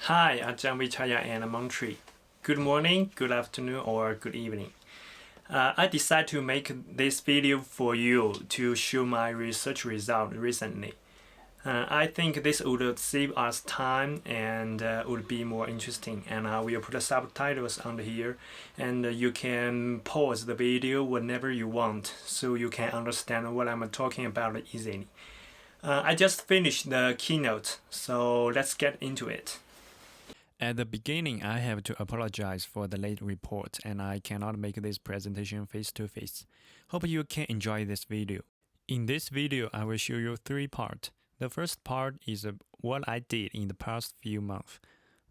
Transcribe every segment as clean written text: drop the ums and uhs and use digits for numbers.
Hi, I'm Zhangle and Montreal. Good morning, good afternoon, or good evening. I decided to make this video for you to show my research result recently. I think this would save us time and would be more interesting. And I will put subtitles under here, and you can pause the video whenever you want, so you can understand what I'm talking about easily. I just finished the keynote, so let's get into it. At the beginning, I have to apologize for the late report and I cannot make this presentation face-to-face. Hope you can enjoy this video. In this video, I will show you three parts. The first part is what I did in the past few months.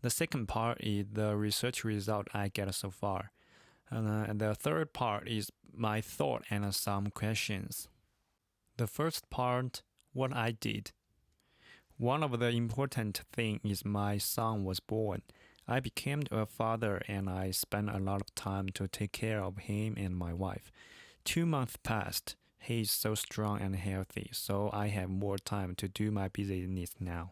The second part is the research result I get so far. And the third part is my thought and some questions. The first part, what I did. One of the important things is my son was born. I became a father and I spent a lot of time to take care of him and my wife. 2 months passed. He is so strong and healthy, so I have more time to do my business now.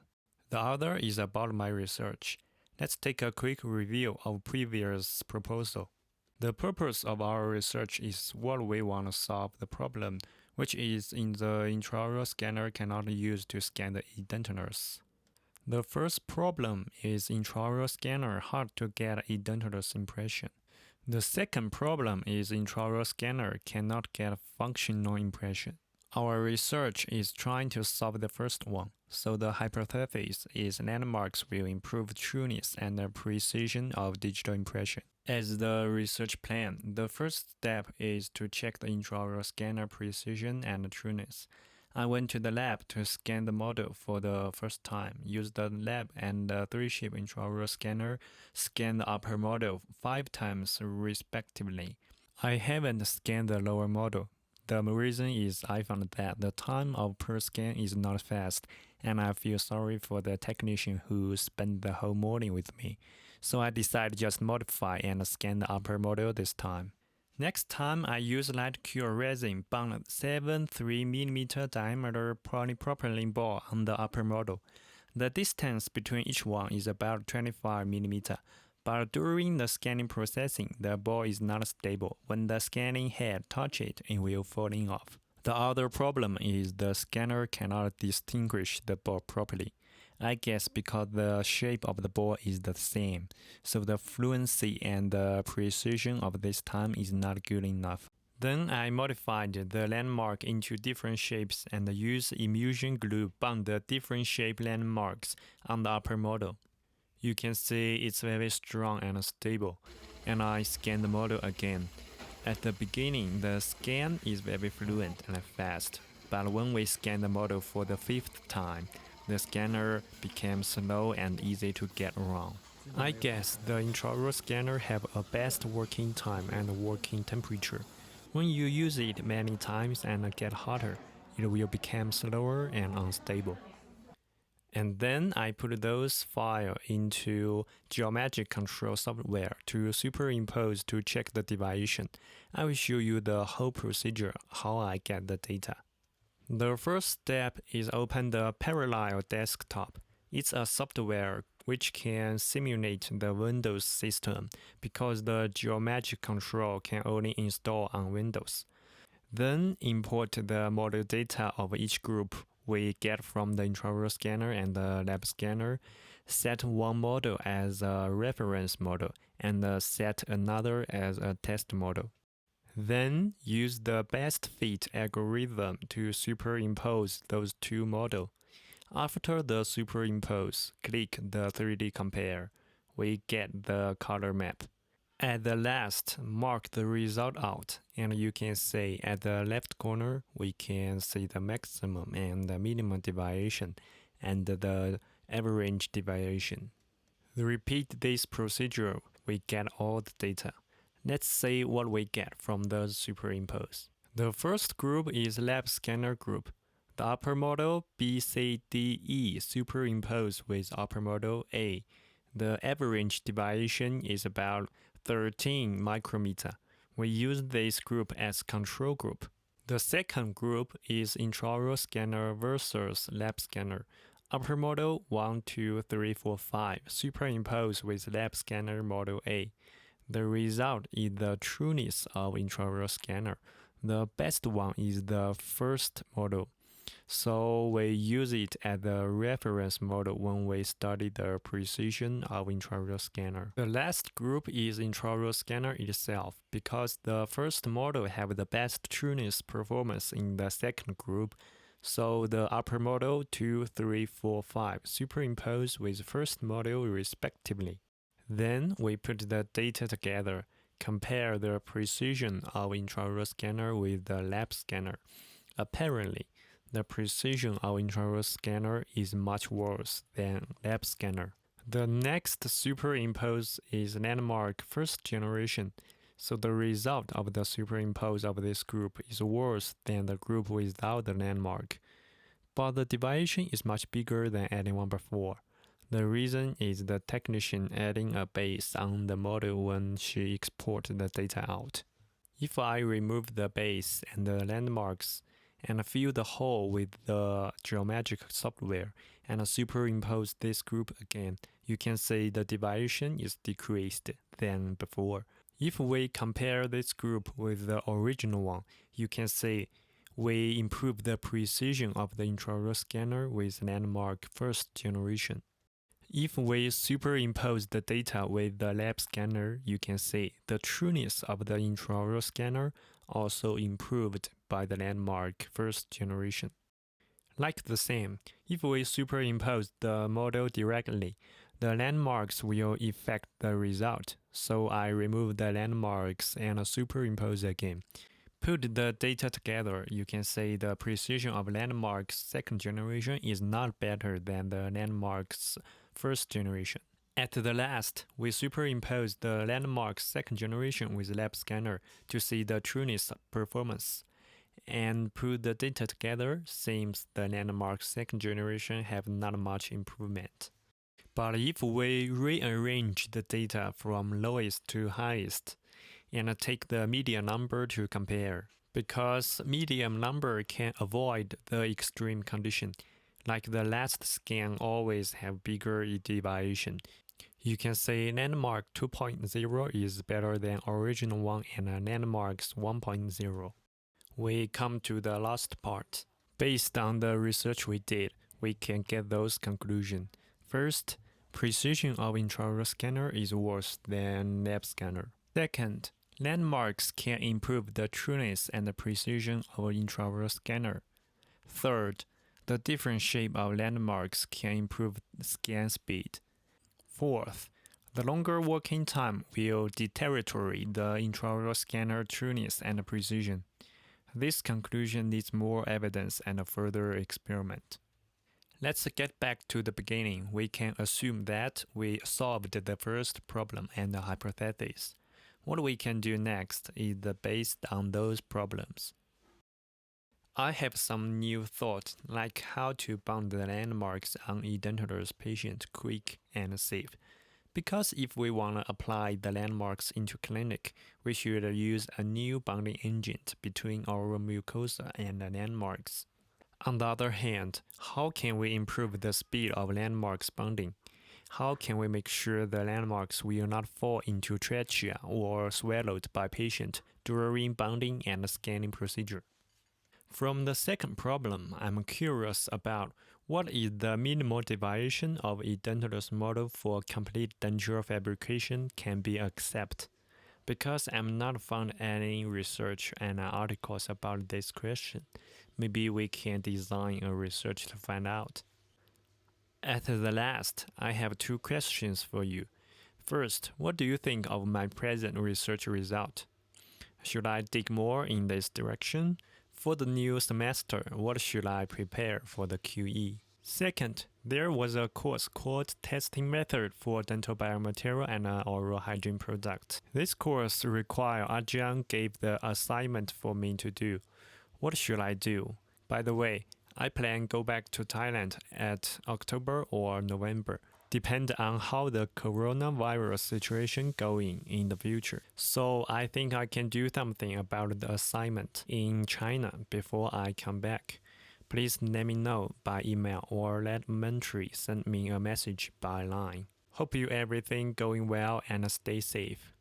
The other is about my research. Let's take a quick review of previous proposal. The purpose of our research is what we want to solve the problem, which is in the intraoral scanner cannot use to scan the edentulous. The first problem is intraoral scanner hard to get edentulous impression. The second problem is intraoral scanner cannot get functional impression. Our research is trying to solve the first one, so the hypothesis is landmarks will improve trueness and the precision of digital impression. As the research plan, the first step is to check the intraoral scanner precision and trueness. I went to the lab to scan the model for the first time, used the lab and the 3-chip intraoral scanner, scanned the upper model 5 times respectively. I haven't scanned the lower model. The reason is I found that the time of per scan is not fast, and I feel sorry for the technician who spent the whole morning with me. So I decided just modify and scan the upper model this time. Next time I use light cure resin bound 7.3mm diameter polypropylene ball on the upper model. The distance between each one is about 25mm. But during the scanning processing, the ball is not stable. When the scanning head touches it, it will fall off. The other problem is the scanner cannot distinguish the ball properly. I guess because the shape of the ball is the same, so the fluency and the precision of this time is not good enough. Then I modified the landmark into different shapes and used emulsion glue bound the different shape landmarks on the upper model. You can see it's very strong and stable, and I scan the model again. At the beginning, the scan is very fluent and fast, but when we scan the model for the 5th time, the scanner became slow and easy to get wrong. I guess the intraoral scanner have a best working time and working temperature. When you use it many times and get hotter, it will become slower and unstable. And then I put those files into geometric control software to superimpose to check the deviation. I will show you the whole procedure, how I get the data. The first step is open the Parallel Desktop. It's a software which can simulate the Windows system because the geometric control can only install on Windows. Then import the model data of each group we get from the intraoral scanner and the lab scanner, set one model as a reference model, and set another as a test model. Then use the best fit algorithm to superimpose those two models. After the superimpose, click the 3D compare. We get the color map. At the last, mark the result out, and you can see at the left corner, we can see the maximum and the minimum deviation and the average deviation. Repeat this procedure, we get all the data. Let's see what we get from the superimpose. The first group is lab scanner group. The upper model BCDE superimposed with upper model A. The average deviation is about 13 micrometer. We use this group as control group. The second group is intraoral scanner versus lab scanner. Upper model 1, 2, 3, 4, 5 superimpose with lab scanner model A. The result is the trueness of intraoral scanner. The best one is the first model. So we use it as the reference model when we study the precision of intraoral scanner. The last group is intraoral scanner itself, because the first model have the best trueness performance in the second group. So the upper model 2, 3, 4, 5 superimpose with first model respectively. Then we put the data together, compare the precision of intraoral scanner with the lab scanner. Apparently, the precision of intraoral scanner is much worse than lab scanner. The next superimpose is landmark first generation, so the result of the superimpose of this group is worse than the group without the landmark. But the deviation is much bigger than anyone before. The reason is the technician adding a base on the model when she exports the data out. If I remove the base and the landmarks and fill the hole with the geometric software and superimpose this group again, you can see the deviation is decreased than before. If we compare this group with the original one, you can see we improve the precision of the intraoral scanner with landmark first generation. If we superimpose the data with the lab scanner, you can see the trueness of the intraoral scanner also improved by the landmark first generation. Like the same, if we superimpose the model directly, the landmarks will affect the result. So I remove the landmarks and superimpose again. Put the data together, you can see the precision of landmarks second generation is not better than the landmarks first generation. At the last, we superimpose the landmarks second generation with lab scanner to see the trueness performance. And put the data together, seems the landmarks second generation have not much improvement. But if we rearrange the data from lowest to highest, and take the median number to compare, because median number can avoid the extreme condition, like the last scan always have bigger deviation. You can say landmark 2.0 is better than original one and landmarks 1.0. We come to the last part. Based on the research we did, we can get those conclusions. First, precision of intraoral scanner is worse than lab scanner. Second, landmarks can improve the trueness and the precision of intraoral scanner. Third, the different shape of landmarks can improve scan speed. Fourth, the longer working time will deteriorate the intraoral scanner trueness and precision. This conclusion needs more evidence and a further experiment. Let's get back to the beginning. We can assume that we solved the first problem and the hypothesis. What we can do next is based on those problems. I have some new thoughts, like how to bound the landmarks on edentulous patient quick and safe. Because if we want to apply the landmarks into clinic, we should use a new bonding agent between our mucosa and the landmarks. On the other hand, how can we improve the speed of landmarks bonding? How can we make sure the landmarks will not fall into trachea or swallowed by patient during bonding and scanning procedure? From the second problem, I'm curious about what is the minimal deviation of edentulous model for complete denture fabrication can be accepted. Because I'm not found any research and articles about this question, maybe we can design a research to find out. At the last, I have two questions for you. First, what do you think of my present research result? Should I dig more in this direction? For the new semester, what should I prepare for the QE? Second, there was a course called Testing Method for Dental Biomaterial and Oral Hygiene Product. This course required Zhangle gave the assignment for me to do. What should I do? By the way, I plan go back to Thailand at October or November, depend on how the coronavirus situation going in the future. So I think I can do something about the assignment in China before I come back. please let me know by email or let Mentry send me a message by line. Hope you everything going well and stay safe.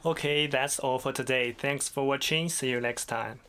Okay, that's all for today. Thanks for watching. See you next time.